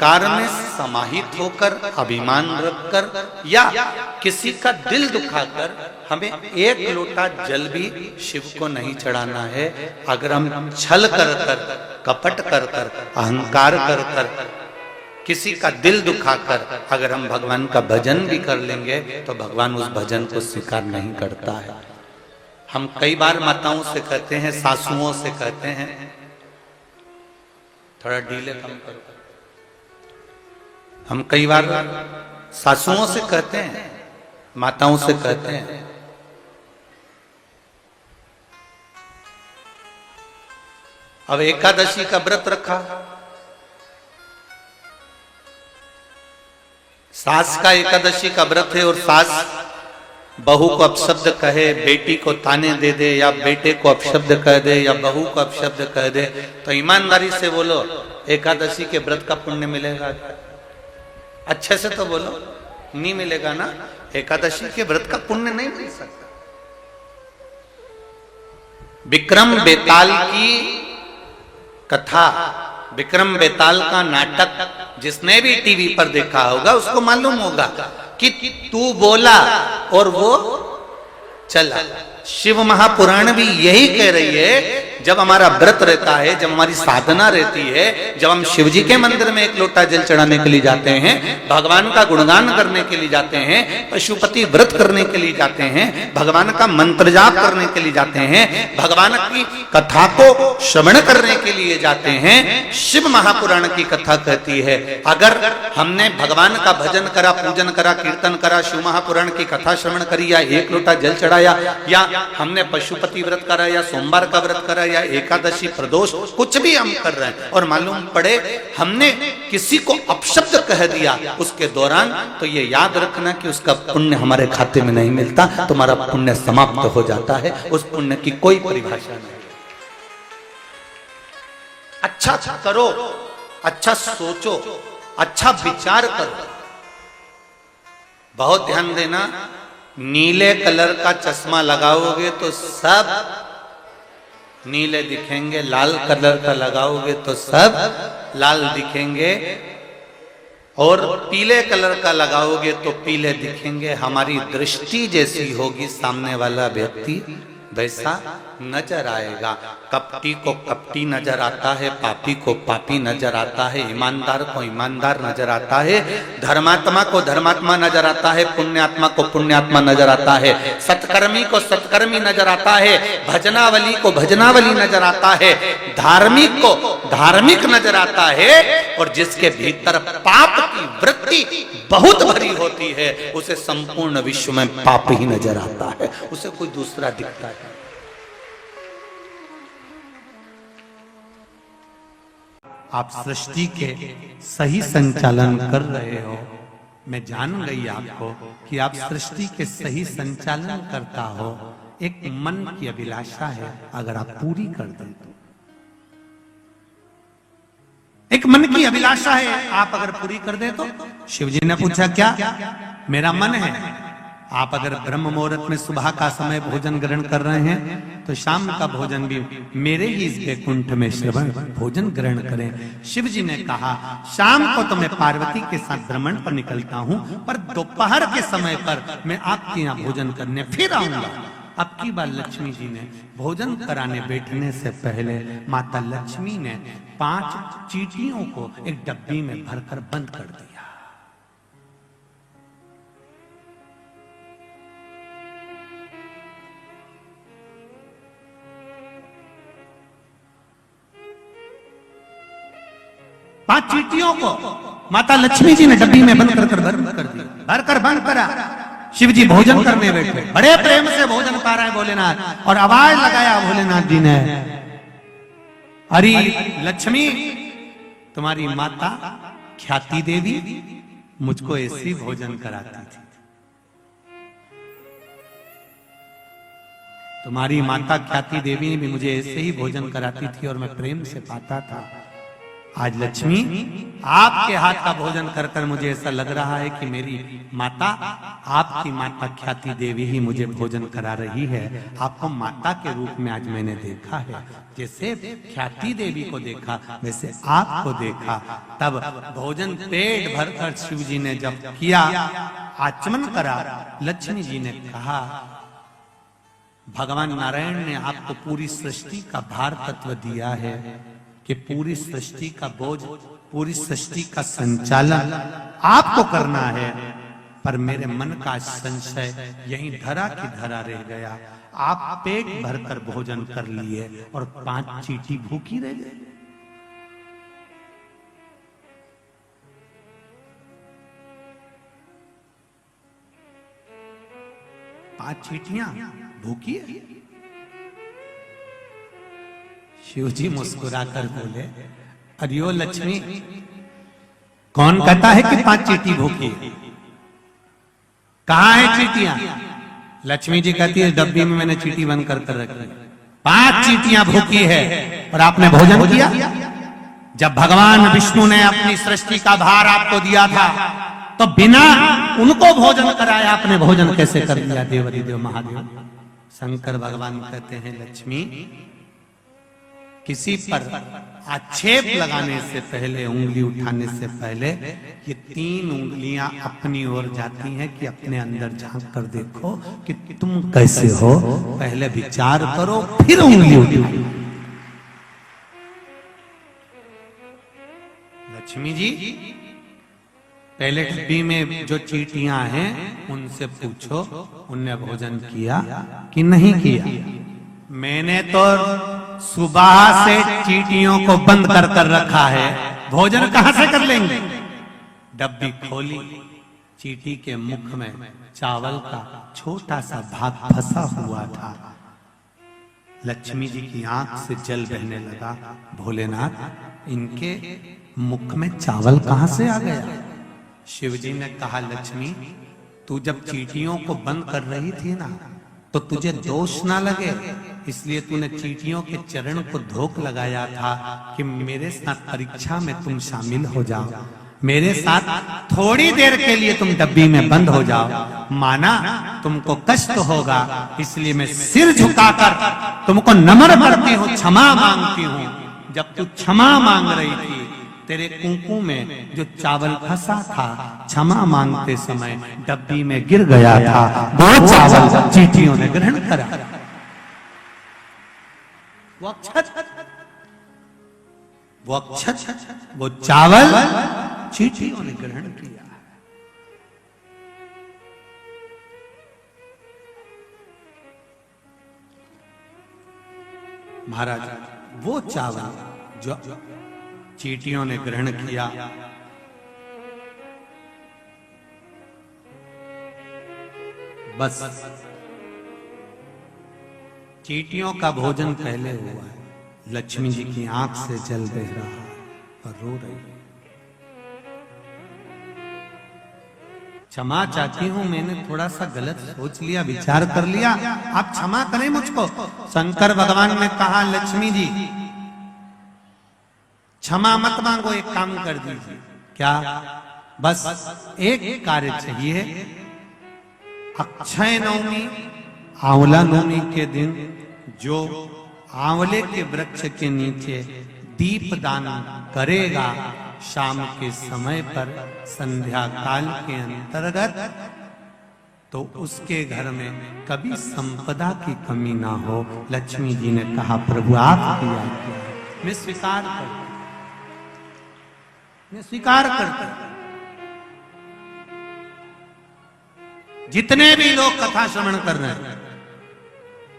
अहंकार में समाहित होकर, अभिमान रखकर या किसी का दिल दुखाकर हमें एक लोटा जल भी शिव को नहीं चढ़ाना है। अगर हम छल कर कर, कपट कर कर, अहंकार कर कर, किसी का दिल दुखाकर अगर हम भगवान का भजन भी कर लेंगे तो भगवान उस भजन को स्वीकार नहीं करता है। हम कई बार माताओं से कहते हैं, सासुओं से कहते हैं, थोड़ा डीले कम करो। हम कई बार सासुओं से कहते हैं, माताओं से कहते हैं, अब एकादशी का व्रत रखा, सास का एकादशी का व्रत है और सास बहू को अपशब्द कहे, बेटी को ताने दे दे या बेटे को अपशब्द कह दे या बहू को अपशब्द कह दे, तो ईमानदारी से बोलो एकादशी के व्रत का पुण्य मिलेगा? अच्छे से तो बोलो, नहीं मिलेगा ना। एकादशी के व्रत का पुण्य नहीं मिल सकता। विक्रम बेताल की कथा, विक्रम बेताल का नाटक जिसने भी टीवी पर देखा होगा उसको मालूम होगा कि तू बोला और वो चला। शिव महापुराण भी यही कह रही है, जब हमारा व्रत रहता है, जब हमारी साधना रहती है, जब हम शिव जी के मंदिर में एक लोटा जल चढ़ाने के लिए जाते हैं, भगवान का गुणगान करने के लिए जाते हैं, पशुपति व्रत करने के लिए जाते हैं, भगवान का मंत्र जाप करने के लिए जाते हैं, भगवान की कथा को श्रवण करने के लिए जाते हैं, शिव महापुराण की कथा कहती है अगर हमने भगवान का भजन करा, पूजन करा, कीर्तन करा, शिव महापुराण की कथा श्रवण करी या एक लोटा जल चढ़ाया या हमने पशुपति व्रत करा या सोमवार का व्रत करा या एकादशी प्रदोष कुछ भी हम कर रहे हैं और मालूम पड़े हमने किसी को अपशब्द कह दिया उसके दौरान, तो ये याद रखना कि उसका पुण्य हमारे खाते में नहीं मिलता, तुम्हारा पुण्य समाप्त हो जाता है। उस पुण्य की कोई परिभाषा नहीं। अच्छा करो, अच्छा सोचो, अच्छा विचार करो। बहुत ध्यान देना, नीले कलर का चश्मा लगाओगे तो सब नीले दिखेंगे, लाल कलर का लगाओगे तो सब लाल दिखेंगे और पीले कलर का लगाओगे तो पीले दिखेंगे। हमारी दृष्टि जैसी होगी सामने वाला व्यक्ति वैसा नजर आएगा। कपटी को कपटी नजर आता है, पापी को पापी नजर आता है, ईमानदार को ईमानदार नजर आता है, धर्मात्मा को धर्मात्मा नजर आता है, पुण्यात्मा को पुण्यात्मा नजर आता है, सत्कर्मी को सत्कर्मी नजर आता है, भजनावली को भजनावली नजर आता है, धार्मिक को धार्मिक नजर आता है और जिसके भीतर पाप की वृत्ति बहुत भरी होती है उसे संपूर्ण विश्व में पाप ही नजर आता है, उसे कोई दूसरा दिखता है। आप सृष्टि के सही संचालन कर रहे हो। मैं जान गई आपको कि आप सृष्टि के सही संचालन करता हो। एक मन की अभिलाषा है, अगर आप पूरी कर दें तो एक मन की अभिलाषा है, आप अगर पूरी कर दें तो। शिव जी ने पूछा क्या? मेरा मन है। आप अगर ब्रह्म मुहूर्त में सुबह का समय भोजन ग्रहण कर रहे हैं तो शाम का भोजन भी मेरे ही इस वैकुंठ में श्रवण भोजन ग्रहण करें। शिव जी ने कहा शाम को तो मैं पार्वती के साथ भ्रमण पर निकलता हूं, पर दोपहर के समय पर मैं आपके यहाँ भोजन करने फिर आऊंगा। अब की बार लक्ष्मी जी ने भोजन कराने बैठने से पहले माता लक्ष्मी ने 5 चींटियों को एक डब्बी में भरकर बंद कर दिया। पांच चींटियों को माता लक्ष्मी जी ने डब्बी में बंद कर बंद कर दिया, भरकर बंद करा। शिव जी भोजन करने बैठे, बड़े प्रेम से भोजन पा रहे हैं भोलेनाथ, और आवाज लगाया भोलेनाथ जी ने, अरे लक्ष्मी, तुम्हारी माता ख्याति देवी मुझको ऐसे ही भोजन कराती थी। तुम्हारी माता ख्याति देवी भी मुझे ऐसे ही भोजन कराती थी और मैं प्रेम से पाता था। आज लक्ष्मी आपके हाथ का भोजन कर कर मुझे ऐसा लग रहा है कि मेरी माता, आपकी माता ख्याति देवी ही मुझे भोजन करा रही है। आपको माता के रूप में आज मैंने देखा है। जैसे ख्याति देवी को देखा वैसे आपको देखा। तब भोजन पेट भरकर शिव जी ने जब किया, आचमन करा, लक्ष्मी जी ने कहा, भगवान नारायण ने आपको पूरी सृष्टि का भार तत्व दिया है कि पूरी सृष्टि का बोझ, पूरी सृष्टि का संचालन आपको करना है। पर मेरे मन का संशय यहीं धरा की धरा रह गया। आप पेट भरकर भोजन कर लिए और 5 चींटी भूखी रह गई। पांच चींटियां भूखी है। शिव जी मुस्कुराकर बोले, अरियो लक्ष्मी, कौन कहता है कि 5 चींटी भूखी है? कहां है चींटियां? लक्ष्मी जी कहती है, डब्बी में मैंने चींटी बंद कर रखी। 5 चींटियां भूखी है और आपने भोजन किया। जब भगवान विष्णु ने अपनी सृष्टि का भार आपको दिया था तो बिना उनको भोजन कराए आपने भोजन कैसे कर लिया? देवाधिदेव महादेव शंकर भगवान कहते हैं, लक्ष्मी, किसी पर आक्षेप लगाने से पहले, उंगली उठाने से पहले ये 3 उंगलियां अपनी ओर जाती हैं कि अपने अंदर झांक कर देखो कि तुम कैसे हो। पहले विचार करो, फिर उंगली उठाओ। लक्ष्मी जी, पहले डब्बी में जो चींटियां हैं उनसे पूछो, उनने भोजन किया कि नहीं किया? मैंने तो सुबह से चींटियों को बंद कर कर रखा है, भोजन कहां से कर लेंगे? डब्बी खोली, चींटी के मुख में चावल का छोटा सा भाग फंसा हुआ था। लक्ष्मी जी की आंख से जल बहने लगा। भोलेनाथ, इनके मुख में चावल कहां से आ गया? शिव जी ने कहा, लक्ष्मी, तू जब चींटियों को बंद कर रही थी ना, तो तुझे दोष ना लगे, इसलिए तूने चींटियों के चरण को धोख लगाया था कि मेरे साथ परीक्षा में तुम शामिल हो जाओ, मेरे साथ थोड़ी देर के लिए तुम डब्बी में बंद हो जाओ। माना तुमको कष्ट होगा, इसलिए मैं सिर झुकाकर तुमको नमन करती हूँ, क्षमा मांगती हूँ। जब तू क्षमा मांग रही थी, तेरे कुंकू में जो चावल फंसा था, क्षमा मांगते समय डब्बी में गिर गया था। वो चावल चींटियों ने ग्रहण करा। वो अक्षत, वो चावल चींटियों ने ग्रहण किया। महाराज, वो चावल जो चींटियों ने ग्रहण किया, बस चींटियों का भोजन पहले हुआ है। लक्ष्मी जी की आंख से जल बह रहा है और रो रही है। क्षमा चाहती हूं, मैंने थोड़ा सा गलत सोच लिया, विचार कर लिया, आप क्षमा करें मुझको। शंकर भगवान ने कहा, लक्ष्मी जी, क्षमा मत मांगो, एक काम कर दीजिए। क्या? बस एक कार्य चाहिए। अक्षय नवमी, आंवला नवमी के दिन जो आंवले के वृक्ष के नीचे दीप दान करेगा, शाम के समय पर संध्या काल के अंतर्गत, तो उसके घर में कभी संपदा की कमी ना हो। लक्ष्मी जी ने कहा, प्रभु आपकी आज्ञा, मैं स्वीकार करता, मैं स्वीकार करता। जितने भी लोग कथा श्रवण कर रहे हैं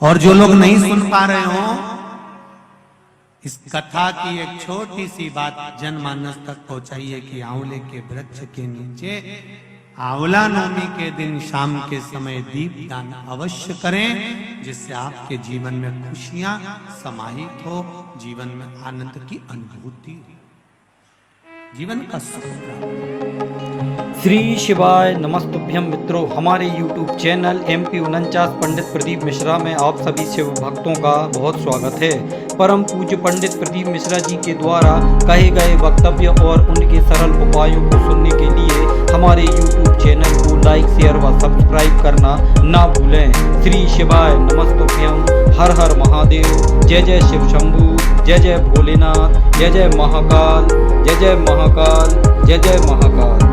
और जो लोग नहीं सुन पा रहे हो, इस कथा की एक छोटी सी बात जनमानस तक पहुंचाइए कि आंवले के वृक्ष के नीचे आंवला नवमी के दिन शाम के समय दीप दान अवश्य करें, जिससे आपके जीवन में खुशियां समाहित हो, जीवन में आनंद की अनुभूति, जीवन का सुख। श्री शिवाय नमस्तुभ्यम मित्रों, हमारे YouTube चैनल MP 49 पंडित प्रदीप मिश्रा में आप सभी शिव भक्तों का बहुत स्वागत है। परम पूज्य पंडित प्रदीप मिश्रा जी के द्वारा कहे गए वक्तव्य और उनके सरल उपायों को सुनने के लिए हमारे YouTube चैनल को लाइक, शेयर व सब्सक्राइब करना ना भूलें। श्री शिवाय नमस्तुभ्यम। हर हर महादेव। जय जय शिव शंभू। जय जय भोलेनाथ। जय जय महाकाल। जय जय महाकाल। जय जय महाकाल।